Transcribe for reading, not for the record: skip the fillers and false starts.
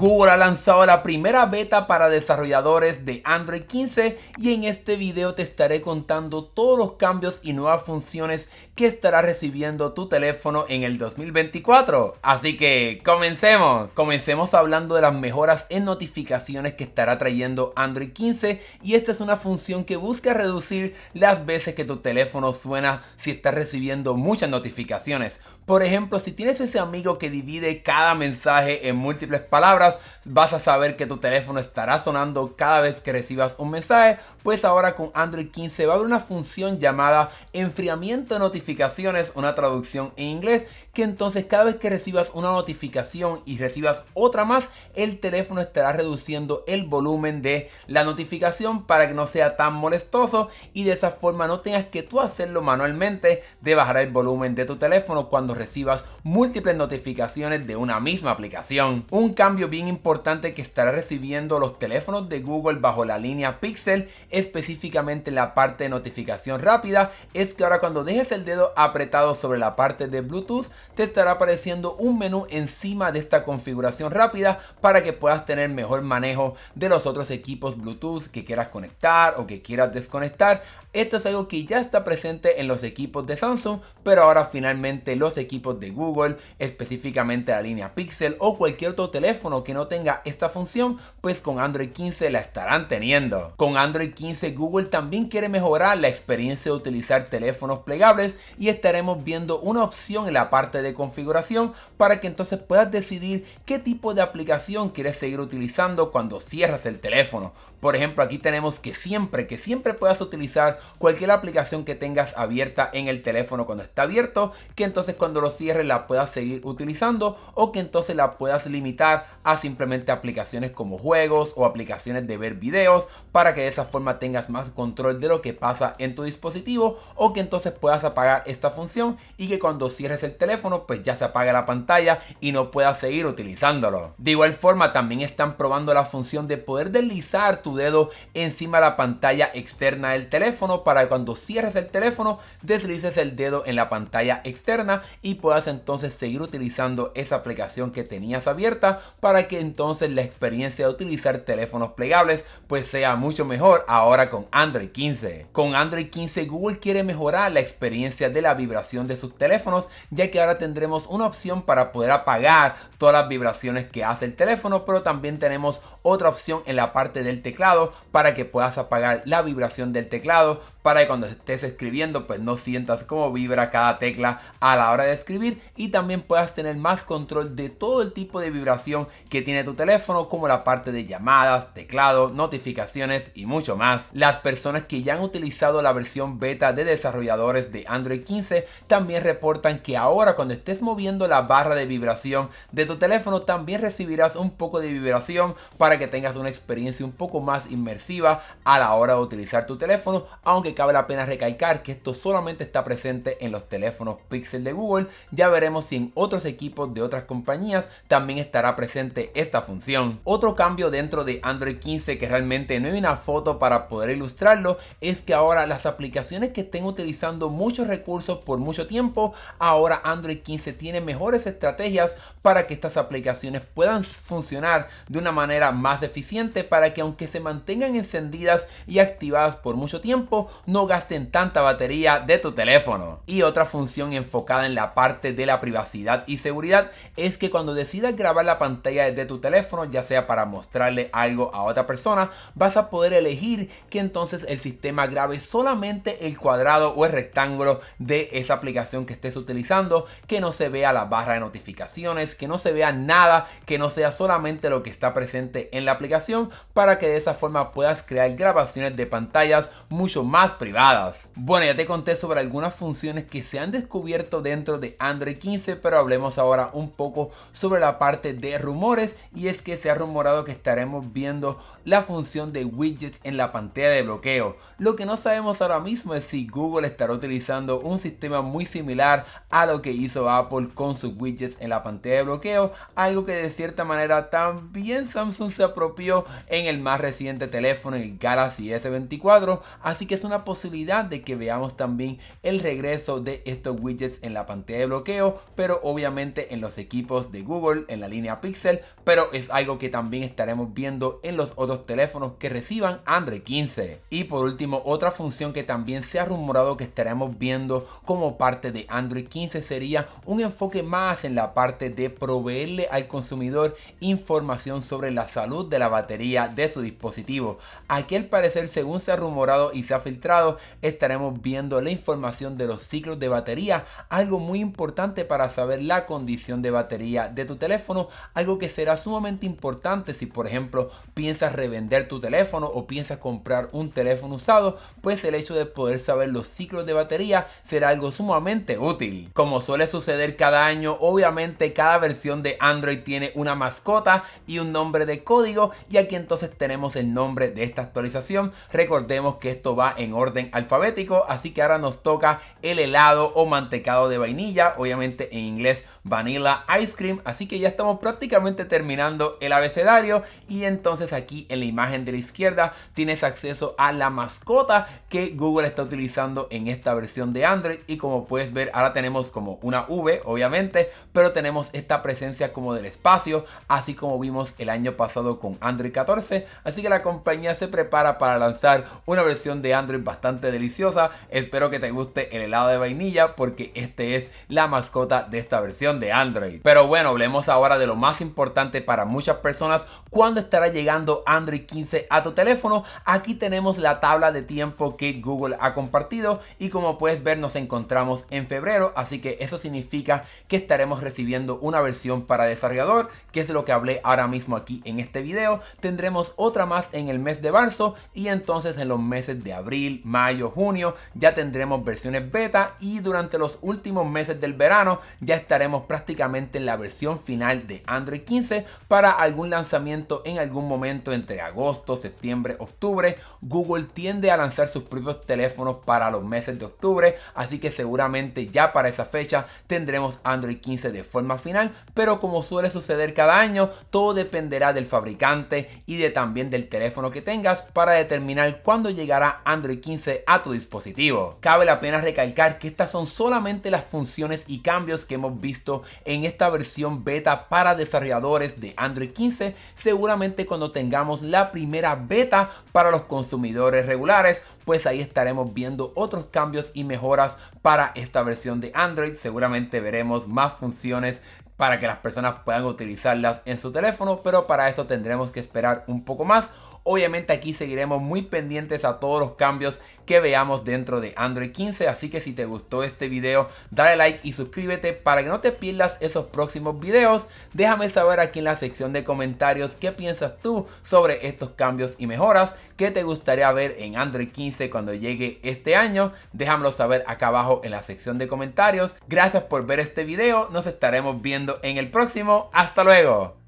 Google ha lanzado la primera beta para desarrolladores de Android 15 y en este video te estaré contando todos los cambios y nuevas funciones que estará recibiendo tu teléfono en el 2024. Así que comencemos. Comencemos hablando de las mejoras en notificaciones que estará trayendo Android 15 y esta es una función que busca reducir las veces que tu teléfono suena si estás recibiendo muchas notificaciones. Por ejemplo, si tienes ese amigo que divide cada mensaje en múltiples palabras, vas a saber que tu teléfono estará sonando cada vez que recibas un mensaje. Pues ahora con Android 15 va a haber una función llamada enfriamiento de notificaciones, una traducción en inglés, que entonces cada vez que recibas una notificación y recibas otra más, el teléfono estará reduciendo el volumen de la notificación para que no sea tan molestoso y de esa forma no tengas que tú hacerlo manualmente de bajar el volumen de tu teléfono cuando recibas múltiples notificaciones de una misma aplicación. Un cambio bien importante que estará recibiendo los teléfonos de Google bajo la línea Pixel, específicamente en la parte de notificación rápida, es que ahora cuando dejes el dedo apretado sobre la parte de Bluetooth, te estará apareciendo un menú encima de esta configuración rápida para que puedas tener mejor manejo de los otros equipos Bluetooth que quieras conectar o que quieras desconectar. Esto es algo que ya está presente en los equipos de Samsung, pero ahora finalmente los equipos de Google, específicamente la línea Pixel o cualquier otro teléfono que no tenga esta función, pues con Android 15 la estarán teniendo. Con Android 15 Google también quiere mejorar la experiencia de utilizar teléfonos plegables y estaremos viendo una opción en la parte de configuración para que entonces puedas decidir qué tipo de aplicación quieres seguir utilizando cuando cierras el teléfono. Por ejemplo, aquí tenemos que siempre puedas utilizar cualquier aplicación que tengas abierta en el teléfono cuando está abierto, que entonces cuando lo cierres la puedas seguir utilizando o que entonces la puedas limitar a simplemente aplicaciones como juegos o aplicaciones de ver videos para que de esa forma tengas más control de lo que pasa en tu dispositivo o que entonces puedas apagar esta función y que cuando cierres el teléfono pues ya se apague la pantalla y no puedas seguir utilizándolo. De igual forma también están probando la función de poder deslizar tu dedo encima de la pantalla externa del teléfono para que cuando cierres el teléfono deslices el dedo en la pantalla externa y puedas entonces seguir utilizando esa aplicación que tenías abierta para que entonces la experiencia de utilizar teléfonos plegables pues sea mucho mejor ahora con Android 15. Con Android 15 Google quiere mejorar la experiencia de la vibración de sus teléfonos, ya que ahora tendremos una opción para poder apagar todas las vibraciones que hace el teléfono, pero también tenemos otra opción en la parte del teclado para que puedas apagar la vibración del teclado para que cuando estés escribiendo pues no sientas cómo vibra cada tecla a la hora de escribir y también puedas tener más control de todo el tipo de vibración que tiene tu teléfono, como la parte de llamadas, teclado, notificaciones y mucho más. Las personas que ya han utilizado la versión beta de desarrolladores de Android 15 también reportan que ahora cuando estés moviendo la barra de vibración de tu teléfono también recibirás un poco de vibración para que tengas una experiencia un poco más inmersiva a la hora de utilizar tu teléfono, aunque cabe la pena recalcar que esto solamente está presente en los teléfonos Pixel de Google. Ya veremos si en otros equipos de otras compañías también estará presente esta función. Otro cambio dentro de Android 15 que realmente no hay una foto para poder ilustrarlo es que ahora las aplicaciones que estén utilizando muchos recursos por mucho tiempo, ahora Android 15 tiene mejores estrategias para que estas aplicaciones puedan funcionar de una manera más eficiente para que aunque se mantengan encendidas y activadas por mucho tiempo, no gasten tanta batería de tu teléfono. Y otra función enfocada en la parte de la privacidad y seguridad es que cuando decidas grabar la pantalla de tu teléfono, ya sea para mostrarle algo a otra persona, vas a poder elegir que entonces el sistema grabe solamente el cuadrado o el rectángulo de esa aplicación que estés utilizando, que no se vea la barra de notificaciones, que no se vea nada, que no sea solamente lo que está presente en la aplicación, para que de esa forma puedas crear grabaciones de pantallas mucho más privadas. Bueno, ya te conté sobre algunas funciones que se han descubierto dentro de Android 15, pero hablemos ahora un poco sobre la parte de rumores, y es que se ha rumorado que estaremos viendo la función de widgets en la pantalla de bloqueo. Lo que no sabemos ahora mismo es si Google estará utilizando un sistema muy similar a lo que hizo Apple con sus widgets en la pantalla de bloqueo, algo que de cierta manera también Samsung se apropió en el más reciente teléfono, el Galaxy S24, así que es una la posibilidad de que veamos también el regreso de estos widgets en la pantalla de bloqueo, pero obviamente en los equipos de Google, en la línea Pixel, pero es algo que también estaremos viendo en los otros teléfonos que reciban Android 15. Y por último, otra función que también se ha rumorado que estaremos viendo como parte de Android 15 sería un enfoque más en la parte de proveerle al consumidor información sobre la salud de la batería de su dispositivo. Aquí al parecer, según se ha rumorado y se ha filtrado, estaremos viendo la información de los ciclos de batería, algo muy importante para saber la condición de batería de tu teléfono, algo que será sumamente importante si por ejemplo piensas revender tu teléfono o piensas comprar un teléfono usado, pues el hecho de poder saber los ciclos de batería será algo sumamente útil. Como suele suceder cada año, obviamente cada versión de Android tiene una mascota y un nombre de código, y aquí entonces tenemos el nombre de esta actualización. Recordemos que esto va en orden alfabético, así que ahora nos toca el helado o mantecado de vainilla, obviamente en inglés Vanilla Ice Cream, así que ya estamos prácticamente terminando el abecedario. Y entonces aquí en la imagen de la izquierda tienes acceso a la mascota que Google está utilizando en esta versión de Android, y como puedes ver ahora tenemos como una V obviamente, pero tenemos esta presencia como del espacio, así como vimos el año pasado con Android 14, así que la compañía se prepara para lanzar una versión de Android bastante deliciosa. Espero que te guste el helado de vainilla porque este es la mascota de esta versión de Android. Pero bueno, hablemos ahora de lo más importante para muchas personas: ¿cuándo estará llegando Android 15 a tu teléfono? Aquí tenemos la tabla de tiempo que Google ha compartido, y como puedes ver nos encontramos en febrero, así que eso significa que estaremos recibiendo una versión para desarrollador, que es lo que hablé ahora mismo aquí en este video. Tendremos otra más en el mes de marzo, y entonces en los meses de abril, mayo, junio ya tendremos versiones beta, y durante los últimos meses del verano ya estaremos prácticamente en la versión final de Android 15 para algún lanzamiento en algún momento entre agosto, septiembre, octubre. Google tiende a lanzar sus propios teléfonos para los meses de octubre, así que seguramente ya para esa fecha tendremos Android 15 de forma final, pero como suele suceder cada año, todo dependerá del fabricante y también del teléfono que tengas para determinar cuándo llegará Android 15 a tu dispositivo. Cabe la pena recalcar que estas son solamente las funciones y cambios que hemos visto en esta versión beta para desarrolladores de Android 15. Seguramente cuando tengamos la primera beta para los consumidores regulares, pues ahí estaremos viendo otros cambios y mejoras para esta versión de Android. Seguramente veremos más funciones para que las personas puedan utilizarlas en su teléfono, pero para eso tendremos que esperar un poco más. Obviamente aquí seguiremos muy pendientes a todos los cambios que veamos dentro de Android 15, así que si te gustó este video, dale like y suscríbete para que no te pierdas esos próximos videos. Déjame saber aquí en la sección de comentarios qué piensas tú sobre estos cambios y mejoras, qué te gustaría ver en Android 15 cuando llegue este año. Déjamelo saber acá abajo en la sección de comentarios. Gracias por ver este video, nos estaremos viendo en el próximo. Hasta luego.